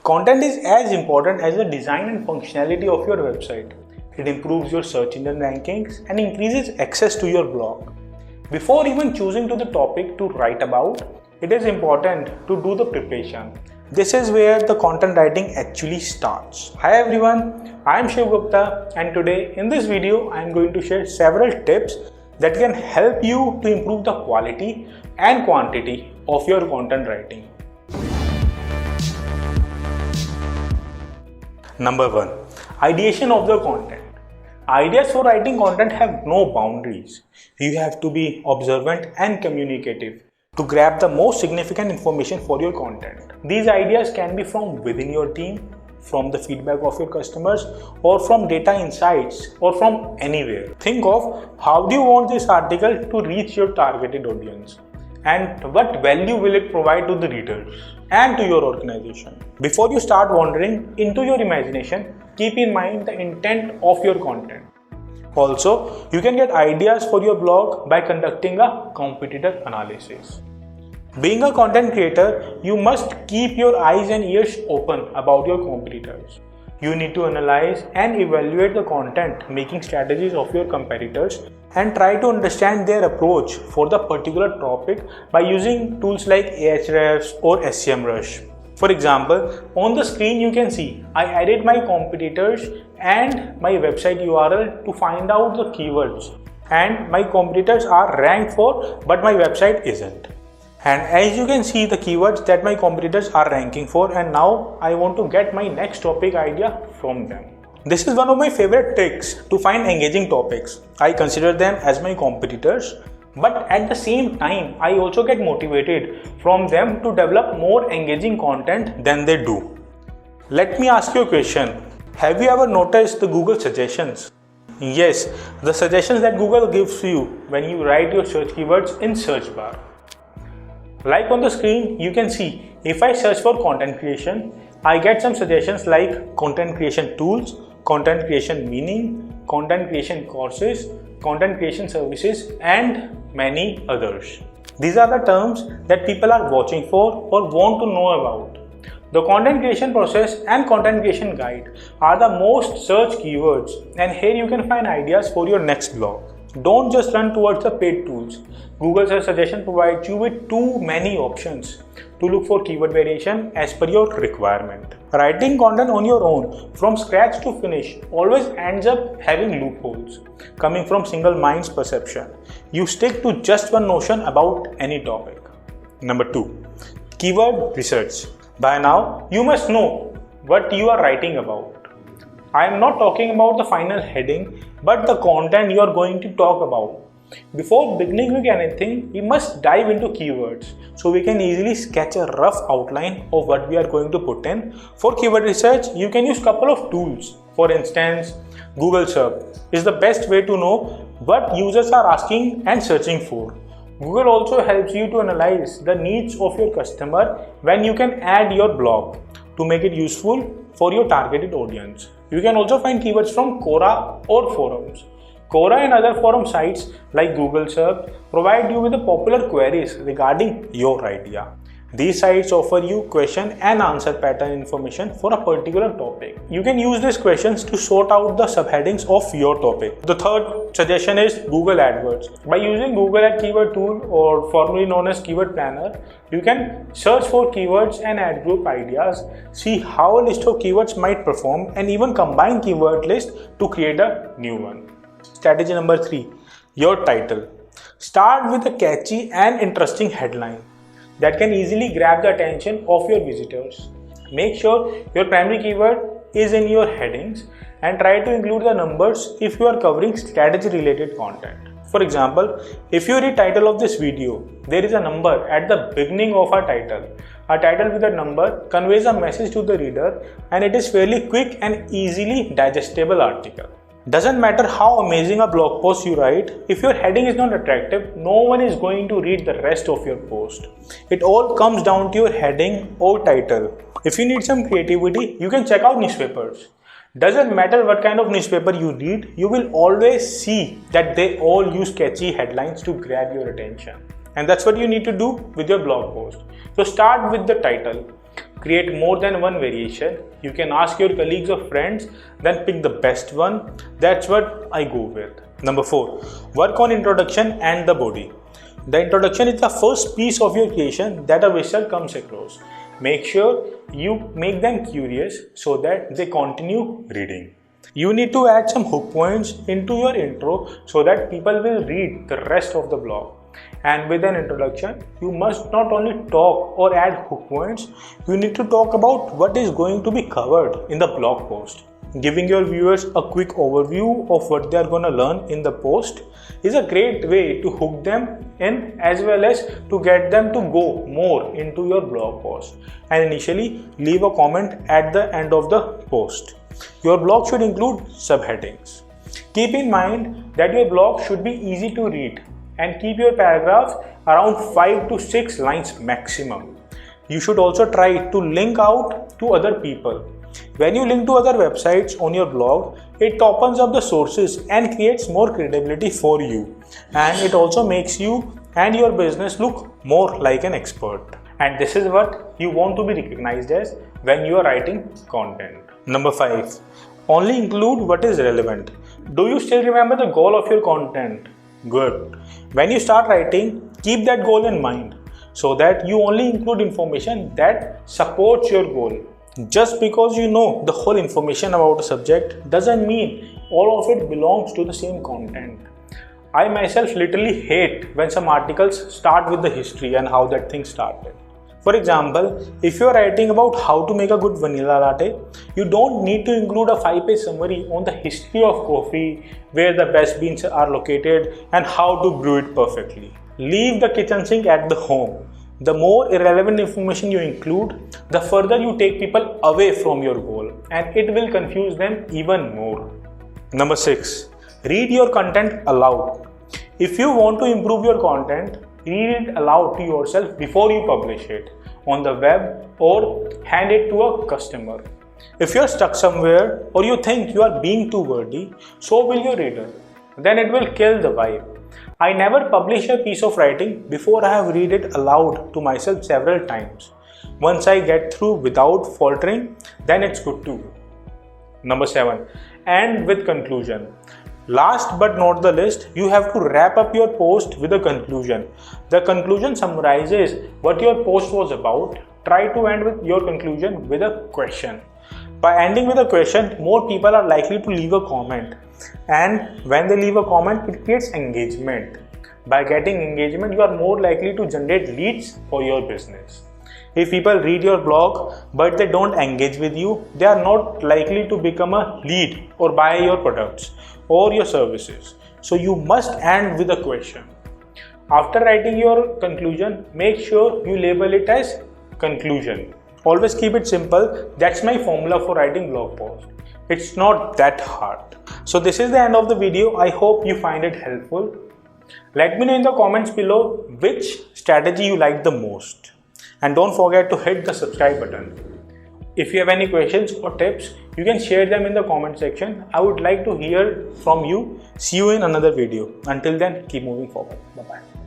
Content is as important as the design and functionality of your website. It improves your search engine rankings and increases access to your blog. Before even choosing to the topic to write about, it is important to do the preparation. This is where the content writing actually starts. Hi everyone, I am Shiv Gupta, and today in this video I am going to share several tips that can help you to improve the quality and quantity of your content writing. Number 1. Ideation of the content. Ideas for writing content have no boundaries. You have to be observant and communicative to grab the most significant information for your content. These ideas can be from within your team, from the feedback of your customers, or from data insights, or from anywhere. Think of how do you want this article to reach your targeted audience, and what value will it provide to the readers and to your organization. Before you start wandering into your imagination, keep in mind the intent of your content. Also, you can get ideas for your blog by conducting a competitor analysis. Being a content creator, you must keep your eyes and ears open about your competitors. You need to analyze and evaluate the content making strategies of your competitors and try to understand their approach for the particular topic by using tools like Ahrefs or SEMrush. For example, on the screen you can see I added my competitors and my website URL to find out the keywords, and my competitors are ranked for but my website isn't. And as you can see the keywords that my competitors are ranking for, and now I want to get my next topic idea from them. This is one of my favorite tricks to find engaging topics. I consider them as my competitors, but at the same time I also get motivated from them to develop more engaging content than they do. Let me ask you a question. Have you ever noticed the Google suggestions? Yes, the suggestions that Google gives you when you write your search keywords in search bar. Like on the screen, you can see if I search for content creation, I get some suggestions like content creation tools, content creation meaning, content creation courses, content creation services, and many others. These are the terms that people are watching for or want to know about. The content creation process and content creation guide are the most searched keywords, and here you can find ideas for your next blog. Don't just run towards the paid tools. Google search suggestion provides you with too many options to look for keyword variation as per your requirement. Writing content on your own from scratch to finish always ends up having loopholes coming from single mind's perception. You stick to just one notion about any topic. Number 2. Keyword research. By now, you must know what you are writing about. I am not talking about the final heading, but the content you are going to talk about. Before beginning with anything, we must dive into keywords so we can easily sketch a rough outline of what we are going to put in. For keyword research, you can use a couple of tools. For instance, Google Search is the best way to know what users are asking and searching for. Google also helps you to analyze the needs of your customer when you can add your blog to make it useful for your targeted audience. You can also find keywords from Quora or forums. Quora and other forum sites like Google Search provide you with the popular queries regarding your idea. These sites offer you question and answer pattern information for a particular topic. You can use these questions to sort out the subheadings of your topic. The third suggestion is Google AdWords. By using Google Ad Keyword Tool, or formerly known as Keyword Planner, you can search for keywords and ad group ideas, see how a list of keywords might perform, and even combine keyword list to create a new one. Strategy number 3. Your title. Start with a catchy and interesting headline that can easily grab the attention of your visitors. Make sure your primary keyword is in your headings and try to include the numbers if you are covering strategy related content. For example, if you read title of this video, there is a number at the beginning of our title. A title with a number conveys a message to the reader, and it is fairly quick and easily digestible article. Doesn't matter how amazing a blog post you write, if your heading is not attractive, no one is going to read the rest of your post. It all comes down to your heading or title. If you need some creativity, you can check out newspapers. Doesn't matter what kind of newspaper you read, you will always see that they all use catchy headlines to grab your attention. And that's what you need to do with your blog post. So start with the title. Create more than one variation. You can ask your colleagues or friends, then pick the best one. That's what I go with. Number 4, work on introduction and the body. The introduction is the first piece of your creation that a visual comes across. Make sure you make them curious so that they continue reading. You need to add some hook points into your intro so that people will read the rest of the blog. And with an introduction, you must not only talk or add hook points, you need to talk about what is going to be covered in the blog post. Giving your viewers a quick overview of what they are going to learn in the post is a great way to hook them in, as well as to get them to go more into your blog post. And initially, leave a comment at the end of the post. Your blog should include subheadings. Keep in mind that your blog should be easy to read and keep your paragraphs around 5 to 6 lines maximum. You should also try to link out to other people. When you link to other websites on your blog, it opens up the sources and creates more credibility for you. And it also makes you and your business look more like an expert. And this is what you want to be recognized as when you are writing content. Number 5, only include what is relevant. Do you still remember the goal of your content? Good. When you start writing, keep that goal in mind so that you only include information that supports your goal. Just because you know the whole information about a subject doesn't mean all of it belongs to the same content. I myself literally hate when some articles start with the history and how that thing started. For example, if you are writing about how to make a good vanilla latte, you don't need to include a 5-page summary on the history of coffee, where the best beans are located, and how to brew it perfectly. Leave the kitchen sink at the home. The more irrelevant information you include, the further you take people away from your goal, and it will confuse them even more. Number 6, read your content aloud. If you want to improve your content, read it aloud to yourself before you publish it on the web or hand it to a customer. If you are stuck somewhere or you think you are being too wordy, so will your reader. Then it will kill the vibe. I never publish a piece of writing before I have read it aloud to myself several times. Once I get through without faltering, then it's good to go. Number 7, end with conclusion. Last but not the least, you have to wrap up your post with a conclusion. The conclusion summarizes what your post was about. Try to end with your conclusion with a question. By ending with a question, more people are likely to leave a comment. And when they leave a comment, it creates engagement. By getting engagement, you are more likely to generate leads for your business. If people read your blog but they don't engage with you, they are not likely to become a lead or buy your products or your services. So you must end with a question. After writing your conclusion, make sure you label it as conclusion. Always keep it simple. That's my formula for writing blog posts. It's not that hard. So this is the end of the video. I hope you find it helpful. Let me know in the comments below which strategy you like the most. And don't forget to hit the subscribe button. If you have any questions or tips, you can share them in the comment section. I would like to hear from you. See you in another video. Until then, keep moving forward. Bye-bye.